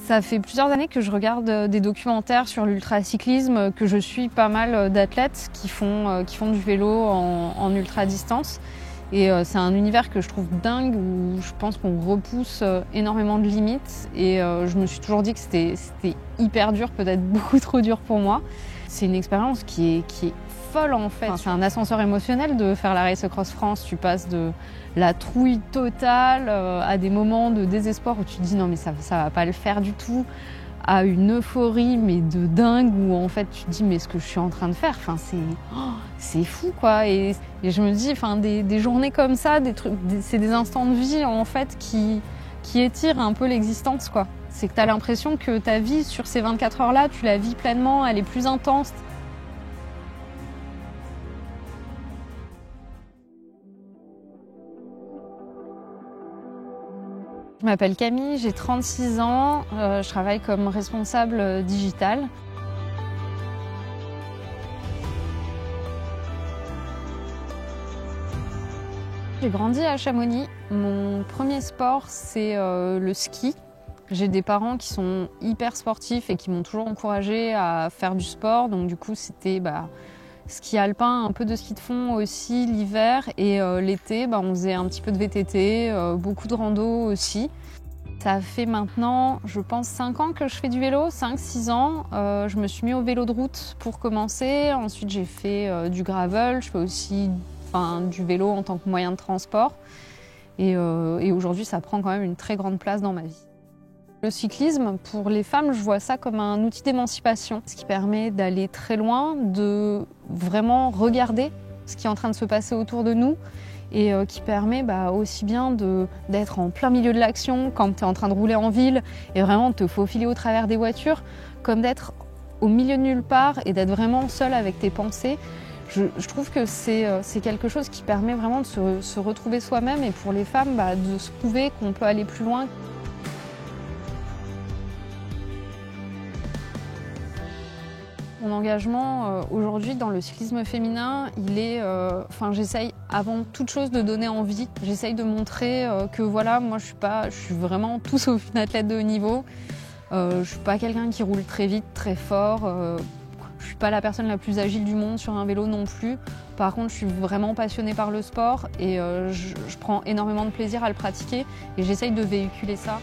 Ça fait plusieurs années que je regarde des documentaires sur l'ultracyclisme, que je suis pas mal d'athlètes qui font du vélo en ultra-distance. Et c'est un univers que je trouve dingue, où je pense qu'on repousse énormément de limites. Et je me suis toujours dit que c'était hyper dur, peut-être beaucoup trop dur pour moi. C'est une expérience qui est folle en fait. Enfin, c'est un ascenseur émotionnel de faire la Race Across France. Tu passes de la trouille totale à des moments de désespoir où tu te dis non mais ça va pas le faire du tout, à une euphorie mais de dingue où en fait tu te dis mais ce que je suis en train de faire, enfin c'est fou quoi. Et je me dis enfin des journées comme ça, c'est des instants de vie en fait qui étirent un peu l'existence quoi. C'est que tu as l'impression que ta vie sur ces 24 heures là, tu la vis pleinement, elle est plus intense. Je m'appelle Camille, j'ai 36 ans, je travaille comme responsable digital. J'ai grandi à Chamonix. Mon premier sport, c'est le ski. J'ai des parents qui sont hyper sportifs et qui m'ont toujours encouragée à faire du sport. Donc du coup, c'était ski alpin, un peu de ski de fond aussi l'hiver. Et l'été, on faisait un petit peu de VTT, beaucoup de rando aussi. Ça fait maintenant, je pense, 5 ans que je fais du vélo, 5-6 ans. Je me suis mis au vélo de route pour commencer. Ensuite, j'ai fait du gravel. Je fais aussi du vélo en tant que moyen de transport. Et aujourd'hui, ça prend quand même une très grande place dans ma vie. Le cyclisme, pour les femmes, je vois ça comme un outil d'émancipation, ce qui permet d'aller très loin, de vraiment regarder ce qui est en train de se passer autour de nous et qui permet aussi bien d'être en plein milieu de l'action quand tu es en train de rouler en ville et vraiment de te faufiler au travers des voitures, comme d'être au milieu de nulle part et d'être vraiment seul avec tes pensées. Je trouve que c'est quelque chose qui permet vraiment de se retrouver soi-même et pour les femmes de se prouver qu'on peut aller plus loin. Mon engagement aujourd'hui dans le cyclisme féminin, il est, j'essaye avant toute chose de donner envie. J'essaye de montrer que voilà, moi je suis vraiment tout sauf une athlète de haut niveau. Je suis pas quelqu'un qui roule très vite, très fort. Je suis pas la personne la plus agile du monde sur un vélo non plus. Par contre, je suis vraiment passionnée par le sport et je prends énormément de plaisir à le pratiquer et j'essaye de véhiculer ça.